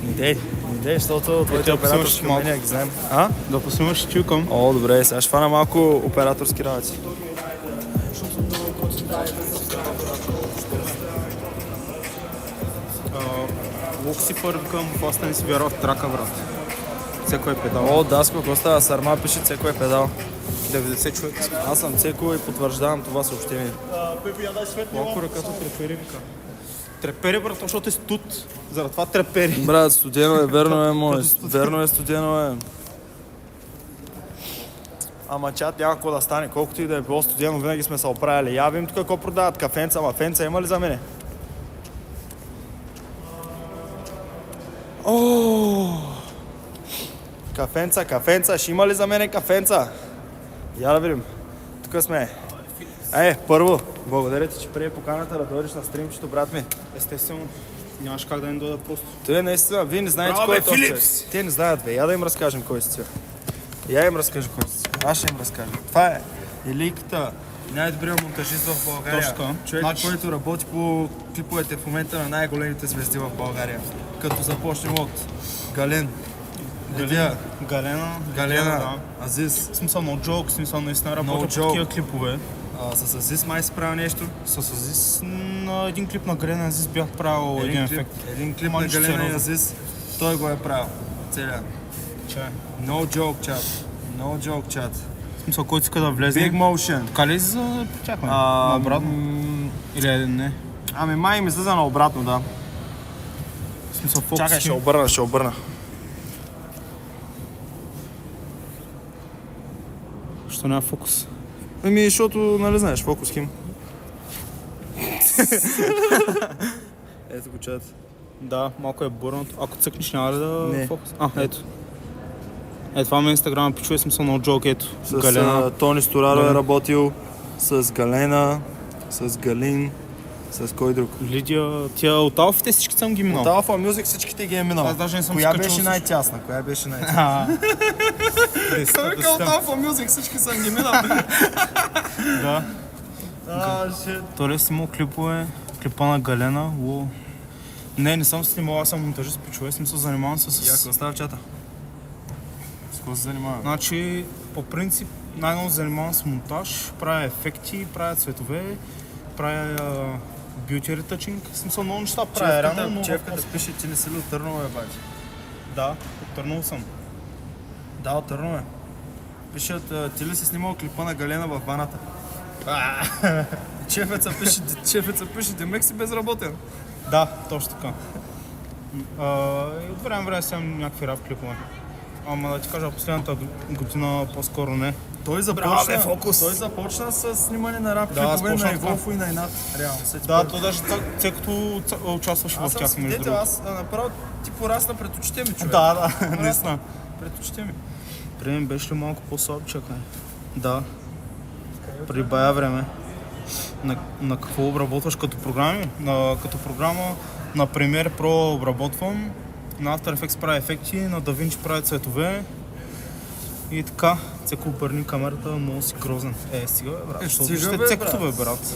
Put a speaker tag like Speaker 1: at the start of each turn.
Speaker 1: Идей, защото твоите операторски умения ги знаем.
Speaker 2: Да поснимаш чукам.
Speaker 1: О, добре, сега ще фана малко операторски работи.
Speaker 2: Луксифър към поста не си вярва в трака, брат. Цеко е педал.
Speaker 1: О, Даско, какво става? Сарма пише Цеко е педал.
Speaker 2: 90 човека.
Speaker 1: Аз съм Цеко и потвърждавам това съобщение.
Speaker 2: Малко ръката трепери, вика. Трепери, брат, защото е студ. Заради това трепери.
Speaker 1: Брат, студено е, верно е, мой. Верно е, студено е. Ама чат няма какво да стане, колкото и да е било студено, винаги сме се оправили. Я видим тук какво продават, кафенца, мафенца, има ли за мене? Кафенца, ще има ли за мене кафенца? Я да видим. Тук сме. Първо, благодаря ти, че прие поканата да дойдеш на стримчето, брат ми.
Speaker 2: Естествено, нямаш как да не дойда просто.
Speaker 1: Той е наистина, вие не знаете кой е този човек. Те не знаят, бе. Я да им разкажем кой си. Я им разкажа кой си. Аз ще им разкажа. Това е Еликата, най-добрият монтажист в България.
Speaker 2: Точно така.
Speaker 1: Човек, който работи по клиповете в момента на най-големите звезди в България. Като започнем от Гален, Лидия, Галена, Азис.
Speaker 2: В смисъл, no joke, в смисъл наистина работя по
Speaker 1: joke.
Speaker 2: такива клипове.
Speaker 1: С Азис май си правил нещо.
Speaker 2: С Азис на един клип на Галена Азис бях правил един ефект.
Speaker 1: Един клип на
Speaker 2: Нищо
Speaker 1: Галена и
Speaker 2: сериозно.
Speaker 1: Азис, той го е правил. Целият.
Speaker 2: Че?
Speaker 1: No joke, chat. No joke, chat.
Speaker 2: В смисъл, който иска да влезе.
Speaker 1: Big motion.
Speaker 2: Така ли за чакаме? Наобратно? Или не?
Speaker 1: Ами май ми излиза наобратно, да.
Speaker 2: В смисъл, фокус.
Speaker 1: Чакай, ще обърна.
Speaker 2: Що няма фокус?
Speaker 1: Ами, защото, нали знаеш, фокус хим. Ето го, чат.
Speaker 2: Да, малко е бърнато. Ако цъкнеш, няма ли да
Speaker 1: Не.
Speaker 2: фокус? Ето. Това ми е инстаграм, пичува смисъл на джок, ето.
Speaker 1: С
Speaker 2: Галена.
Speaker 1: Тони Стораро
Speaker 2: Галена.
Speaker 1: е работил, с Галена, с Галин, с кой друг?
Speaker 2: Лидия, тия от алфите всички съм ги минал.
Speaker 1: От Alpha Music всичките ги е минал.
Speaker 2: Аз даже не съм
Speaker 1: Коя
Speaker 2: скачал
Speaker 1: беше
Speaker 2: с-
Speaker 1: най-тясна? Той вика от Alpha Music всички съм ги минал.
Speaker 2: Да. Той си имал клипове, клипа на Галена, Не съм снимал, аз съм монтажист, пичове, съм се занимавал с...
Speaker 1: Яко, остава в чата. С какво се занимава?
Speaker 2: Значи, по принцип, най-много се занимавам с монтаж, правя ефекти, правя цветове, правя beauty retouching, в смисъл много неща правя рано, но...
Speaker 1: Чевката пише, че не си ли от Търново, бати?
Speaker 2: Да, от Търново съм.
Speaker 1: Да, от Търново е. Пише, ти ли си снимал клипа на Галена в баната? Чефеца пише, демек си безработен.
Speaker 2: Да, точно така. И от време време съм някакви рап клипове. Ама да ти кажа, последната година по-скоро не.
Speaker 1: Той започна с снимане на рап
Speaker 2: Да,
Speaker 1: клипове
Speaker 2: аз
Speaker 1: на
Speaker 2: почнах
Speaker 1: Еволфо и на Инат. Реално.
Speaker 2: Да, то даже цел като участваше
Speaker 1: Аз
Speaker 2: в
Speaker 1: съм
Speaker 2: тях, между
Speaker 1: свидетел,
Speaker 2: другото.
Speaker 1: аз направо ти порасна пред очите ми, човек.
Speaker 2: Да, наистина.
Speaker 1: Пред очите ми.
Speaker 2: При мен беше ли малко по-слаб, чакай. Да. При бая време. На какво обработваш като програми? Като програма на Premiere Pro обработвам, на After Effects правя ефекти, на DaVinci правя цветове и така. Цеко обърни камерата, много си грозен. Стига бе, брат.
Speaker 1: Стига,
Speaker 2: Ще
Speaker 1: бе,
Speaker 2: цекото,
Speaker 1: брат.
Speaker 2: бе, брат.